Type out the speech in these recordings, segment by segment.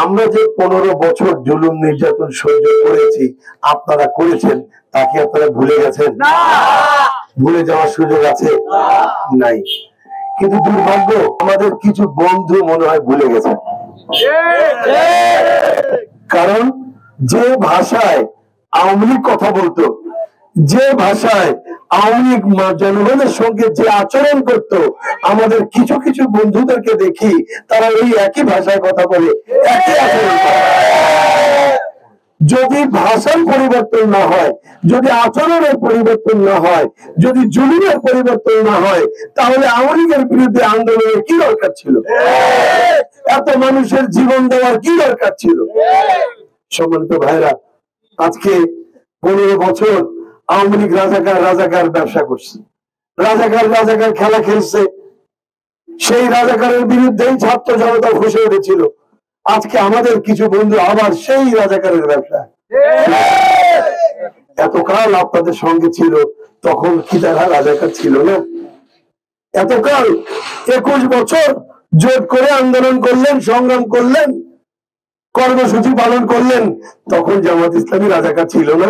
আমরা যে 15 বছর জুলুম নির্যাতন সহ্য করেছি, আপনারা করেছেন, তাকে আপনারা ভুলে গেছেন? ভুলে যাওয়ার সুযোগ আছে? নাই। কিন্তু দুর্ভাগ্য, আমাদের কিছু বন্ধু মনে হয় ভুলে গেছে। কারণ যে ভাষায় আওয়ামী লীগ কথা বলতো, যে ভাষায় আওয়ামী লীগ জনগণের সঙ্গে যে আচরণ করত, আমাদের কিছু কিছু বন্ধুদেরকে দেখি তারা ওই একই ভাষায় কথা বলে, একই আচরণ করে। যদি ভাষার পরিবর্তন না হয়, যদি আচরণের পরিবর্তন না হয়, যদি জুলুমের পরিবর্তন না হয়, তাহলে আওয়ামী লীগের বিরুদ্ধে আন্দোলনের কি দরকার ছিল? এত মানুষের জীবন দেওয়ার কি দরকার ছিল? সম্মানিত ভাইরা, আজকে 15 বছর আওয়ামী লীগ রাজাকার ব্যবসা করছে, রাজাকার খেলা খেলছে। সেই রাজাকারের বিরুদ্ধেই ছাত্র জনতা ফুঁসে উঠেছিল। আজকে আমাদের কিছু বন্ধু আবার সেই রাজাকারের ব্যবসা। এতকাল আপনাদের সঙ্গে ছিল, তখন কি তারা রাজাকার ছিল না? এতকাল 21 বছর জোট করে আন্দোলন করলেন, সংগ্রাম করলেন, কর্মসূচি পালন করলেন, তখন জামাত ইসলামী রাজাকার ছিল না?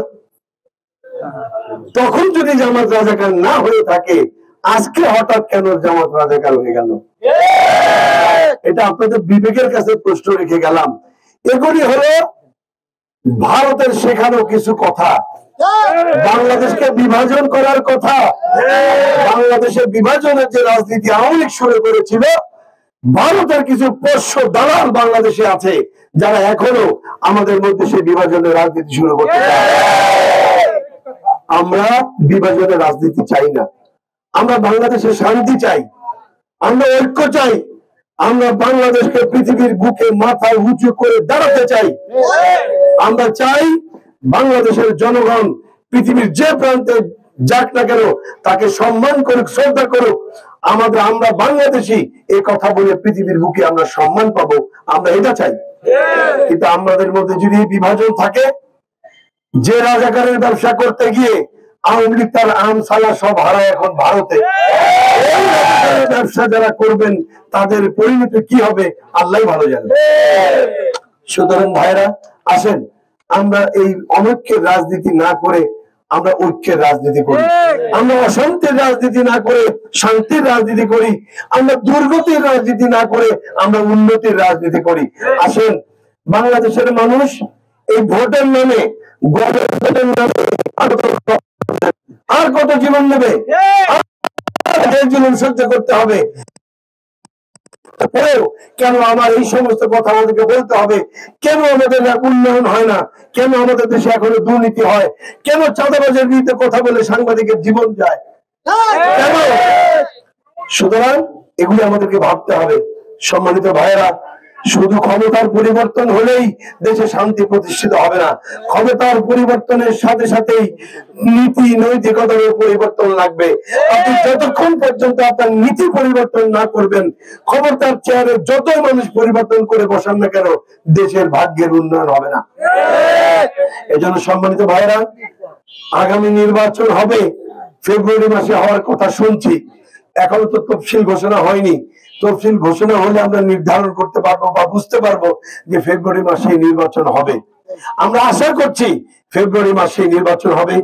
তখন যদি জামাত রাজাকার না হয়ে থাকে, আজকে হঠাৎ কেন জামাত রাজাকার হয়ে গেল? এটা আপনাদের বিবেকের কাছে প্রশ্ন রেখে গেলাম। এগুলি হলো ভারতের শেখানো কিছু কথা, বাংলাদেশকে বিভাজন করার কথা। বাংলাদেশের বিভাজনের যে রাজনীতি আওয়ামী লীগ শুরু করেছিল, ভারতের কিছু পোষ্য দালাল বাংলাদেশে আছে, যারা এখনো আমাদের মধ্যে সেই বিভাজনের রাজনীতি শুরু করতে চায়। আমরা বিভাজনের রাজনীতি চাই না। আমরা বাংলাদেশে শান্তি চাই, আমরা ঐক্য চাই, আমরা বাংলাদেশকে পৃথিবীর বুকে মাথায় উঁচু করে দাঁড়াতে চাই। আমরা চাই বাংলাদেশের জনগণ পৃথিবীর যে প্রান্তে যাক না কেন তাকে সম্মান করুক, শ্রদ্ধা করুক। আমরা বাংলাদেশি এই কথা বলে পৃথিবীর বুকে আমরা সম্মান পাবো, আমরা এটা চাই। কিন্তু আমাদের মধ্যে যদি বিভাজন থাকে, যে রাজাকারের ব্যবসা করতে গিয়ে আওয়ামী লীগ তার আমসালা সব হারায় এখন ভারতে, ব্যবসা যারা করবেন তাদের পরিণতি কি হবে আল্লাহ ভালো জানে। সুতরাং ভাইরা, আসেন আমরা এই অনৈক্যের রাজনীতি না করে আমরা ঐক্যের রাজনীতি করি, আমরা অশান্তির রাজনীতি না করে শান্তির রাজনীতি করি, আমরা দুর্গতির রাজনীতি না করে আমরা উন্নতির রাজনীতি করি। আসেন, বাংলাদেশের মানুষ এই ভোটের নামে, গণভোটের নামে আর কত জীবন নেবে? জীবন সহ্য করতে হবে। কেন আমার এই সমস্ত কথা আমাদেরকে বলতে হবে? কেন আমাদের উন্নয়ন হয় না? কেন আমাদের দেশে এখনো দুর্নীতি হয়? কেন চাঁদাবাজের বিরুদ্ধে কথা বলে সাংবাদিকের জীবন যায়? কেন? সুতরাং এগুলি আমাদেরকে ভাবতে হবে। সম্মানিত ভাইয়েরা, শুধু ক্ষমতার পরিবর্তন হলেই দেশে শান্তি প্রতিষ্ঠিত হবে না। ক্ষমতার পরিবর্তনের সাথে সাথেই নীতি নৈতিকতার পরিবর্তন লাগবে। আপনি যতক্ষণ পর্যন্ত আপনার নীতি পরিবর্তন না করবেন, ক্ষমতার চেয়ারে যত মানুষ পরিবর্তন করে বসান না কেন, দেশের ভাগ্যের উন্নয়ন হবে না। এজন্য সম্মানিত ভাইরা, আগামী নির্বাচন হবে, ফেব্রুয়ারি মাসে হওয়ার কথা শুনছি। এখনো তো তফসিল ঘোষণা হয়নি। তফসিল ঘোষণা হলে আমরা নির্ধারণ করতে পারবো বা বুঝতে পারবো যে ফেব্রুয়ারি মাসে নির্বাচন হবে। আমরা আশা করছি ফেব্রুয়ারি মাসে নির্বাচন হবে।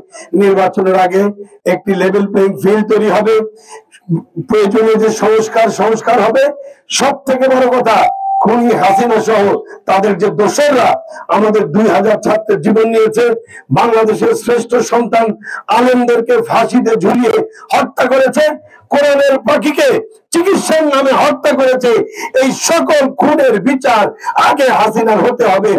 নির্বাচনের আগে একটি লেভেল প্লেইং ফিল্ড তৈরি হবে, প্রয়োজনীয় যে সংস্কার হবে। সব থেকে বড় কথা, খুনি হাসিনা সহ তাদের যে দোসররা আমাদের 2000 ছাত্রের জীবন নিয়েছে, বাংলাদেশের শ্রেষ্ঠ সন্তান আলেমদেরকে ফাঁসিতে ঝুলিয়ে হত্যা করেছে, কোরআনের পাখিকে চিকিৎসার নামে হত্যা করেছে, এই সকল খুনের বিচার আগে হাসিনার হতে হবে।